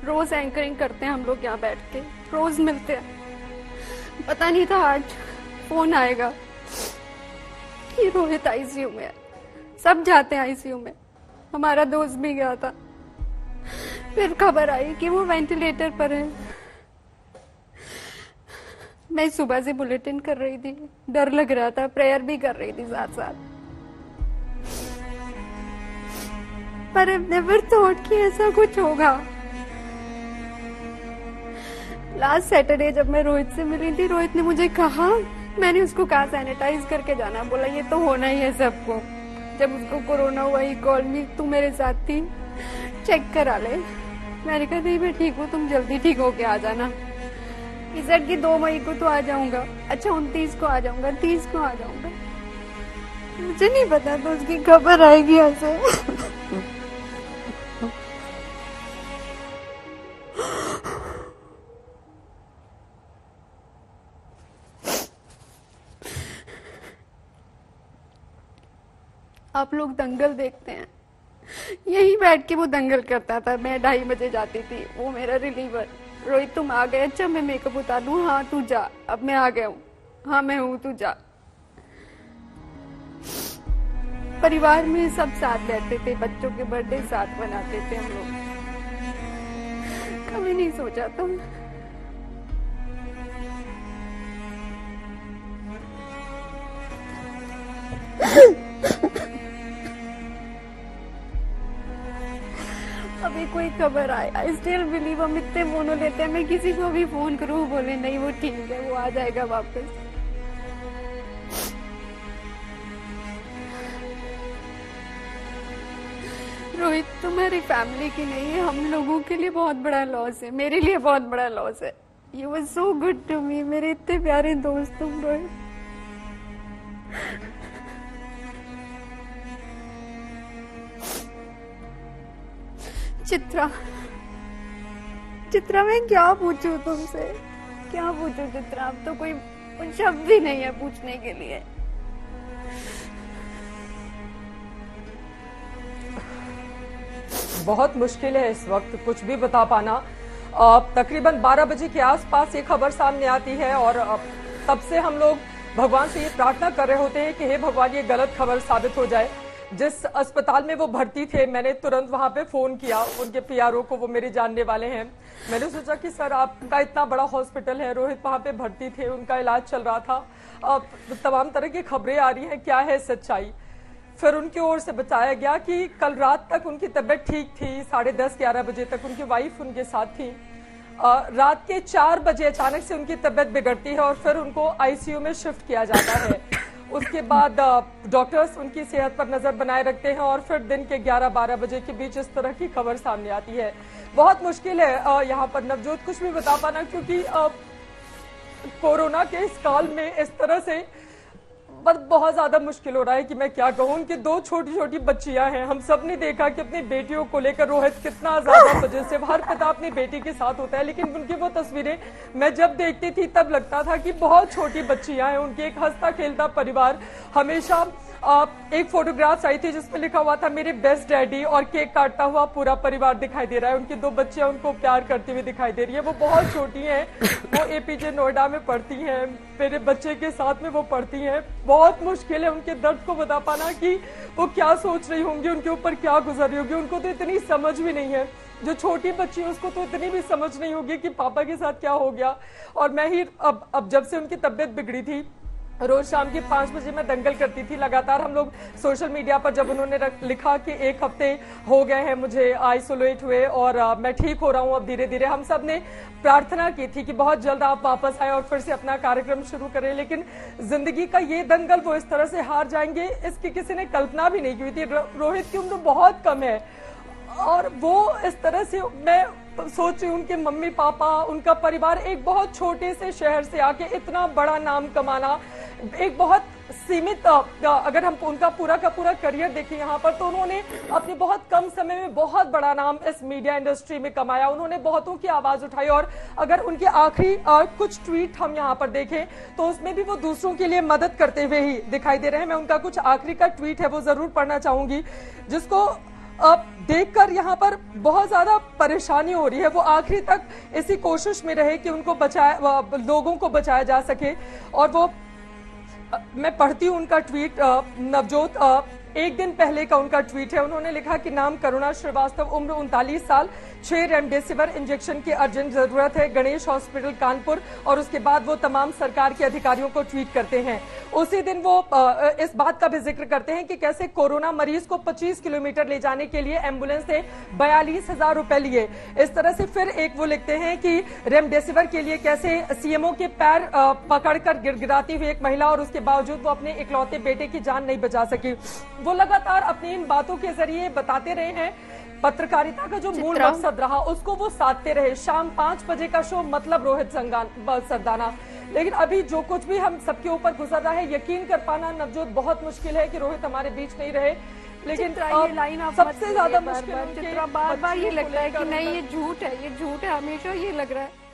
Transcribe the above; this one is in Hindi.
रोज एंकरिंग करते हैं हम लोग यहाँ बैठ के, रोज मिलते हैं। पता नहीं था आज फोन आएगा कि रोहित आईसीयू में है। सब जाते हैं आईसीयू में, हमारा दोस्त भी गया था। फिर खबर आई कि वो वेंटिलेटर पर है। मैं सुबह से बुलेटिन कर रही थी, डर लग रहा था, प्रेयर भी कर रही थी साथ साथ। पर आई नेवर थॉट कि ऐसा कुछ होगा। लास्ट सैटरडे जब मैं रोहित से मिली थी, रोहित ने मुझे कहा, मैंने उसको कहा सैनिटाइज करके जाना, बोला ये तो होना ही है सबको। जब उसको कोरोना हुआ ही कॉल मी, तू मेरे साथ थी, चेक करा ले। मैंने कहा नहीं मैं ठीक हूँ, तुम जल्दी ठीक होके आ जाना। इस की 2 मई को तो आ जाऊंगा, अच्छा 29 को आ जाऊंगा, 30 को आ जाऊंगा। मुझे नहीं पता तो उसकी खबर आएगी ऐसे। आप लोग दंगल देखते हैं, यही बैठ के वो दंगल करता था। मैं 2:30 बजे जाती थी, वो मेरा रिलीवर। रोहित तुम आ गए, अच्छा मैं मेकअप उतार लूं, हाँ तू जा, अब मैं आ गया हूँ, हाँ मैं हूँ तू जा। परिवार में सब साथ बैठते थे, बच्चों के बर्थडे साथ मनाते थे हम लोग। कभी नहीं सोचा था अभी कोई खबर आए। आई स्टिल बिलीव, हम इतने फोन लेते हैं, मैं किसी को भी फोन करूँ बोले नहीं वो ठीक है, वो आ जाएगा वापस। रोहित तुम्हारी फैमिली की नहीं है, हम लोगों के लिए बहुत बड़ा लॉस है, मेरे लिए बहुत बड़ा लॉस है। You was so good to me, मेरे इतने प्यारे दोस्त तुम रोहित। चित्रा, चित्रा मैं क्या पूछूं तुमसे, क्या पूछूं चित्रा, अब तो कोई शब्द ही नहीं है पूछने के लिए। बहुत मुश्किल है इस वक्त कुछ भी बता पाना। तकरीबन 12 बजे के आसपास ये खबर सामने आती है और तब से हम लोग भगवान से ये प्रार्थना कर रहे होते हैं कि हे भगवान ये गलत खबर साबित हो जाए। जिस अस्पताल में वो भर्ती थे, मैंने तुरंत वहां पे फोन किया उनके पीआरओ को, वो मेरे जानने वाले हैं। मैंने सोचा कि सर आपका इतना बड़ा हॉस्पिटल है, रोहित वहां पे भर्ती थे, उनका इलाज चल रहा था, तमाम तरह की खबरें आ रही हैं, क्या है सच्चाई। फिर उनकी ओर से बताया गया कि कल रात तक उनकी तबीयत ठीक थी, 10:30-11 बजे तक उनकी वाइफ उनके साथ थी। रात के 4 बजे अचानक से उनकी तबीयत बिगड़ती है और फिर उनको आईसीयू में शिफ्ट किया जाता है। उसके बाद डॉक्टर्स उनकी सेहत पर नजर बनाए रखते हैं और फिर दिन के 11-12 बजे के बीच इस तरह की खबर सामने आती है। बहुत मुश्किल है यहाँ पर नवजोत कुछ भी बता पाना, क्योंकि कोरोना के इस काल में इस तरह से बहुत ज्यादा मुश्किल हो रहा है कि मैं क्या कहूँ। उनकी 2 छोटी छोटी बच्चियां हैं। हम सब ने देखा कि अपनी बेटियों को लेकर रोहित कितना ज्यादा पजेसिव, हर पिता अपनी बेटी के साथ होता है, लेकिन उनकी वो तस्वीरें मैं जब देखती थी तब लगता था कि बहुत छोटी बच्चियां हैं। उनकी एक हंसता खेलता परिवार, हमेशा एक फोटोग्राफ आई थी जिसमें लिखा हुआ था मेरे बेस्ट डैडी, और केक काटता हुआ पूरा परिवार दिखाई दे रहा है। उनकी 2 बच्चियां उनको प्यार करती हुई दिखाई दे रही है। वो बहुत छोटी हैं, वो एपीजे नोएडा में पढ़ती हैं, मेरे बच्चे के साथ में वो पढ़ती हैं। बहुत मुश्किल है उनके दर्द को बता पाना कि वो क्या सोच रही होंगी, उनके ऊपर क्या गुजर रही होगी। उनको तो इतनी समझ भी नहीं है, जो छोटी बच्ची है उसको तो इतनी भी समझ नहीं होगी कि पापा के साथ क्या हो गया। और मैं ही अब जब से उनकी तबीयत बिगड़ी थी, रोज शाम के 5 बजे मैं दंगल करती थी लगातार। हम लोग सोशल मीडिया पर जब उन्होंने लिखा कि 1 हफ्ते हो गए हैं मुझे आइसोलेट हुए और मैं ठीक हो रहा हूं अब धीरे धीरे, हम सब ने प्रार्थना की थी कि बहुत जल्द आप वापस आए और फिर से अपना कार्यक्रम शुरू करें। लेकिन जिंदगी का ये दंगल वो इस तरह से हार जाएंगे, इसकी किसी ने कल्पना भी नहीं की थी। रोहित की उम्र बहुत कम है और वो इस तरह से, मैं सोच रही हूँ उनके मम्मी पापा, उनका परिवार एक बहुत छोटे से शहर से आके इतना बड़ा नाम कमाना, एक बहुत सीमित अगर हम उनका पूरा का पूरा करियर देखें यहाँ पर, तो उन्होंने अपने बहुत कम समय में बहुत बड़ा नाम इस मीडिया इंडस्ट्री में कमाया। उन्होंने बहुतों की आवाज उठाई और अगर उनके आखिरी कुछ ट्वीट हम यहाँ पर देखें तो उसमें भी वो दूसरों के लिए मदद करते हुए ही दिखाई दे रहे हैं। मैं उनका कुछ आखिरी का ट्वीट है वो जरूर पढ़ना चाहूंगी, जिसको अब देखकर यहाँ पर बहुत ज्यादा परेशानी हो रही है। वो आखिरी तक इसी कोशिश में रहे कि उनको लोगों को बचाया जा सके। और वो मैं पढ़ती हूँ उनका ट्वीट। नवजोत एक दिन पहले का उनका ट्वीट है। उन्होंने लिखा कि नाम करुणा श्रीवास्तव, उम्र 39 साल, 6 रेमडेसिविर इंजेक्शन की अर्जेंट जरूरत है, गणेश हॉस्पिटल कानपुर। और उसके बाद वो तमाम सरकार के अधिकारियों को ट्वीट करते हैं। उसी दिन वो इस बात का भी जिक्र करते हैं कि कैसे कोरोना मरीज को 25 किलोमीटर ले जाने के लिए एम्बुलेंस से 42,000 रुपए लिए। इस तरह से फिर एक वो लिखते हैं कि रेमडेसिविर के लिए कैसे सीएमओ के पैर पकड़कर गिड़गिड़ाती हुई एक महिला, और उसके बावजूद वो अपने इकलौते बेटे की जान नहीं बचा सकी। वो लगातार अपनी इन बातों के जरिए बताते रहे हैं पत्रकारिता का जो मूल मकसद रहा उसको वो साधते रहे। शाम 5 बजे का शो, मतलब रोहित सरदाना। लेकिन अभी जो कुछ भी हम सबके ऊपर गुजर रहा है, यकीन कर पाना नवजोत बहुत मुश्किल है कि रोहित हमारे बीच नहीं रहे। लेकिन ये लाइन आप सबसे ज्यादा मुश्किल बार बार ये लगता है कि नहीं, ये झूठ है, ये झूठ है, हमेशा ये लग रहा है।